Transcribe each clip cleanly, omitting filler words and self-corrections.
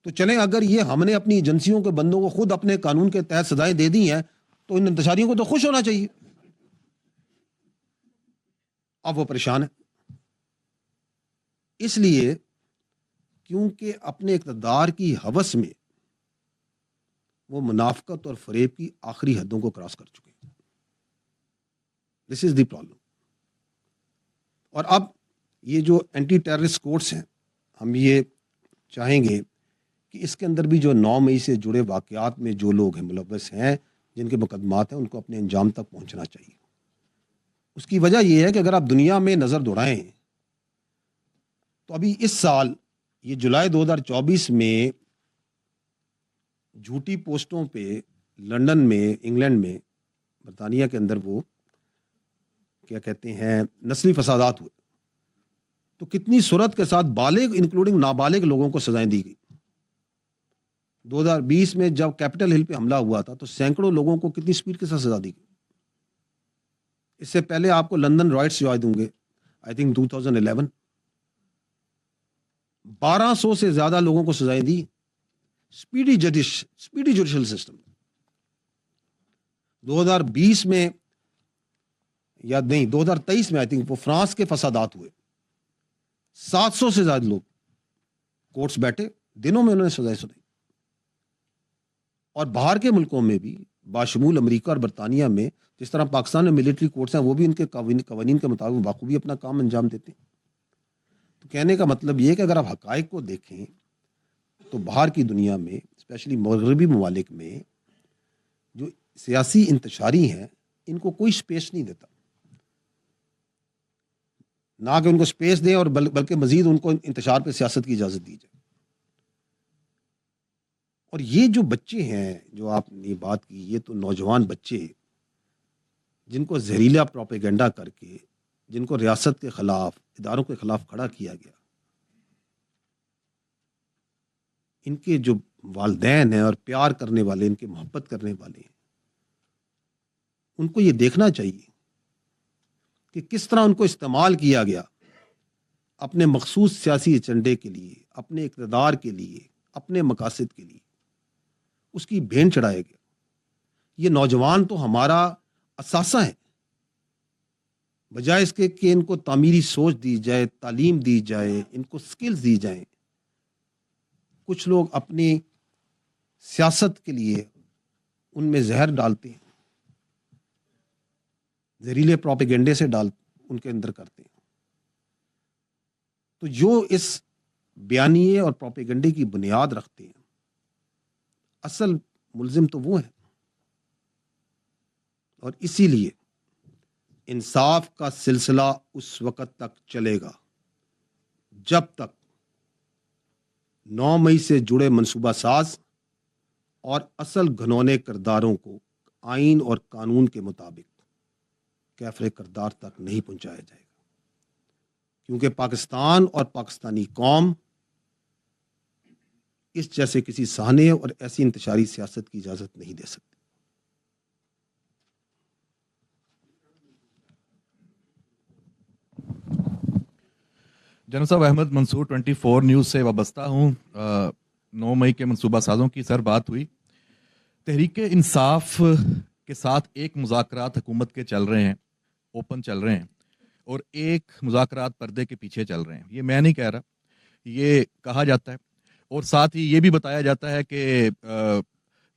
تو چلیں اگر یہ ہم نے اپنی ایجنسیوں کے بندوں کو خود اپنے قانون کے تحت سزائیں دے دی ہیں تو ان انتشاریوں کو تو خوش ہونا چاہیے. اب وہ پریشان ہے اس لیے کیونکہ اپنے اقتدار کی ہوس میں وہ منافقت اور فریب کی آخری حدوں کو کراس کر چکے ہیں. دس از دی پرابلم. اور اب یہ جو اینٹی ٹیررسٹ کورٹس ہیں ہم یہ چاہیں گے کہ اس کے اندر بھی جو 9 مئی سے جڑے واقعات میں جو لوگ ہیں ملوث ہیں جن کے مقدمات ہیں ان کو اپنے انجام تک پہنچنا چاہیے. اس کی وجہ یہ ہے کہ اگر آپ دنیا میں نظر دوڑائیں تو ابھی اس سال یہ جولائی 2024 میں جھوٹی پوسٹوں پہ لندن میں انگلینڈ میں برطانیہ کے اندر وہ کیا کہتے ہیں نسلی فسادات ہوئے تو کتنی صورت کے ساتھ بالغ انکلوڈنگ نابالغ لوگوں کو سزائیں دی گئی. 2020 میں جب کیپٹل ہل پہ حملہ ہوا تھا تو سینکڑوں لوگوں کو کتنی سپیڈ کے ساتھ سزا دی گئی. اس سے پہلے آپ کو لندن رائٹس یاد ہوں گے آئی تھنک 2011 1200 سے زیادہ لوگوں کو سزائیں دی. Speedy judicial system. 2020 میں یا نہیں 2023 میں آئی تھنک وہ فرانس کے فسادات ہوئے 700 سے زیادہ لوگ کورٹس بیٹھے دنوں میں انہوں نے سزائیں سنائی. اور باہر کے ملکوں میں بھی باشمول امریکہ اور برطانیہ میں جس طرح پاکستان میں ملٹری کورٹس ہیں وہ بھی ان کے قوانین کے مطابق بخوبی اپنا کام انجام دیتے ہیں. تو کہنے کا مطلب یہ کہ اگر آپ حقائق کو دیکھیں تو باہر کی دنیا میں اسپیشلی مغربی ممالک میں جو سیاسی انتشاری ہیں ان کو کوئی سپیس نہیں دیتا. نہ کہ ان کو سپیس دیں اور بلکہ مزید ان کو انتشار پہ سیاست کی اجازت دی جائے. اور یہ جو بچے ہیں جو آپ نے بات کی یہ تو نوجوان بچے جن کو زہریلا پروپیگنڈا کر کے جن کو ریاست کے خلاف اداروں کے خلاف کھڑا کیا گیا ان کے جو والدین ہیں اور پیار کرنے والے ان کے محبت کرنے والے ہیں ان کو یہ دیکھنا چاہیے کہ کس طرح ان کو استعمال کیا گیا اپنے مخصوص سیاسی ایجنڈے کے لیے اپنے اقتدار کے لیے اپنے مقاصد کے لیے اس کی بھین چڑھایا گیا. یہ نوجوان تو ہمارا اثاثہ ہے. بجائے اس کے کہ ان کو تعمیری سوچ دی جائے تعلیم دی جائے ان کو سکلز دی جائیں کچھ لوگ اپنی سیاست کے لیے ان میں زہر ڈالتے ہیں زہریلے پروپیگنڈے سے ان کے اندر کرتے ہیں. تو جو اس بیانیے اور پروپیگنڈے کی بنیاد رکھتے ہیں اصل ملزم تو وہ ہیں. اور اسی لیے انصاف کا سلسلہ اس وقت تک چلے گا جب تک 9 مئی سے جڑے منصوبہ ساز اور اصل گھنونے کرداروں کو آئین اور قانون کے مطابق کیفر کردار تک نہیں پہنچایا جائے گا. کیونکہ پاکستان اور پاکستانی قوم اس جیسے کسی سہانے اور ایسی انتشاری سیاست کی اجازت نہیں دے سکتی. جناب صاحب احمد منصور 24 نیوز سے وابستہ ہوں. 9 مئی کے منصوبہ سازوں کی سر بات ہوئی. تحریک انصاف کے ساتھ ایک مذاکرات حکومت کے چل رہے ہیں اوپن چل رہے ہیں اور ایک مذاکرات پردے کے پیچھے چل رہے ہیں. یہ میں نہیں کہہ رہا یہ کہا جاتا ہے اور ساتھ ہی یہ بھی بتایا جاتا ہے کہ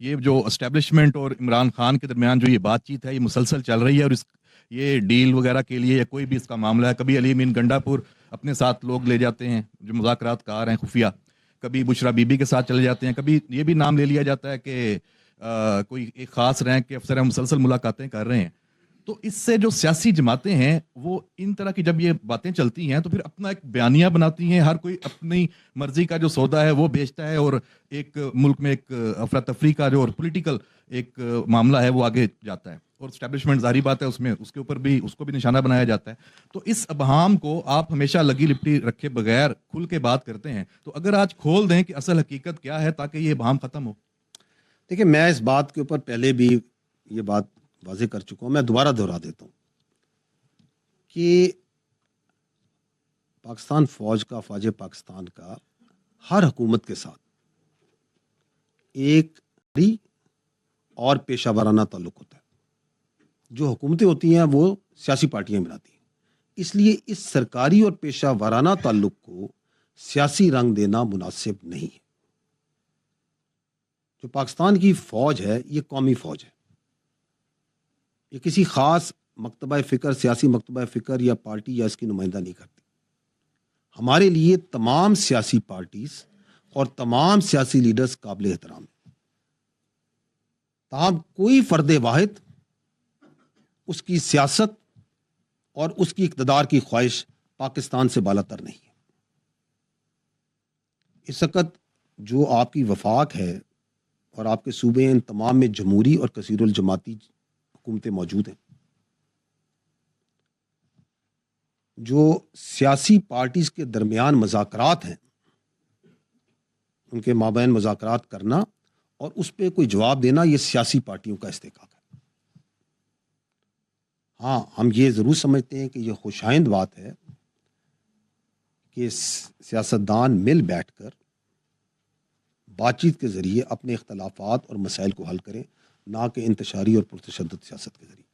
یہ جو اسٹیبلشمنٹ اور عمران خان کے درمیان جو یہ بات چیت ہے یہ مسلسل چل رہی ہے اور یہ ڈیل وغیرہ کے لیے یا کوئی بھی اس کا معاملہ ہے. کبھی علی امین گنڈا پور اپنے ساتھ لوگ لے جاتے ہیں جو مذاکرات کار ہیں خفیہ, کبھی بشرا بی بی کے ساتھ چلے جاتے ہیں, کبھی یہ بھی نام لے لیا جاتا ہے کہ کوئی ایک خاص رینک کے افسر ہیں مسلسل ملاقاتیں کر رہے ہیں. تو اس سے جو سیاسی جماعتیں ہیں وہ ان طرح کی جب یہ باتیں چلتی ہیں تو پھر اپنا ایک بیانیہ بناتی ہیں, ہر کوئی اپنی مرضی کا جو سودا ہے وہ بیچتا ہے اور ایک ملک میں ایک افراتفری کا جو پولیٹیکل ایک معاملہ ہے وہ آگے جاتا ہے اور اسٹیبلشمنٹ ظاہری بات ہے اس میں اس کے اوپر بھی اس کو بھی نشانہ بنایا جاتا ہے. تو اس ابہام کو آپ ہمیشہ لگی لپٹی رکھے بغیر کھل کے بات کرتے ہیں, تو اگر آج کھول دیں کہ اصل حقیقت کیا ہے تاکہ یہ ابہام ختم ہو. دیکھیں میں اس بات کے اوپر پہلے بھی یہ بات واضح کر چکا ہوں, میں دوبارہ دہرا دیتا ہوں کہ پاکستان فوج کا فوج پاکستان کا ہر حکومت کے ساتھ ایک اور پیشہ ورانہ تعلق ہوتا ہے. جو حکومتیں ہوتی ہیں وہ سیاسی پارٹیاں بناتی ہیں. اس لیے اس سرکاری اور پیشہ ورانہ تعلق کو سیاسی رنگ دینا مناسب نہیں ہے. جو پاکستان کی فوج ہے یہ قومی فوج ہے. یہ کسی خاص مکتبہ فکر، سیاسی مکتبہ فکر یا پارٹی یا اس کی نمائندہ نہیں کرتی. ہمارے لیے تمام سیاسی پارٹیز اور تمام سیاسی لیڈرز قابل احترام ہیں. تاہم کوئی فرد واحد اس کی سیاست اور اس کی اقتدار کی خواہش پاکستان سے بالا تر نہیں ہے. اس وقت جو آپ کی وفاق ہے اور آپ کے صوبے ان تمام میں جمہوری اور کثیر الجماعتی حکومتیں موجود ہیں. جو سیاسی پارٹیز کے درمیان مذاکرات ہیں ان کے مابین مذاکرات کرنا اور اس پہ کوئی جواب دینا یہ سیاسی پارٹیوں کا استحقاق ہے. ہاں ہم یہ ضرور سمجھتے ہیں کہ یہ خوشائند بات ہے کہ سیاستدان مل بیٹھ کر بات چیت کے ذریعے اپنے اختلافات اور مسائل کو حل کریں، نہ کہ انتشاری اور پرتشدد سیاست کے ذریعے.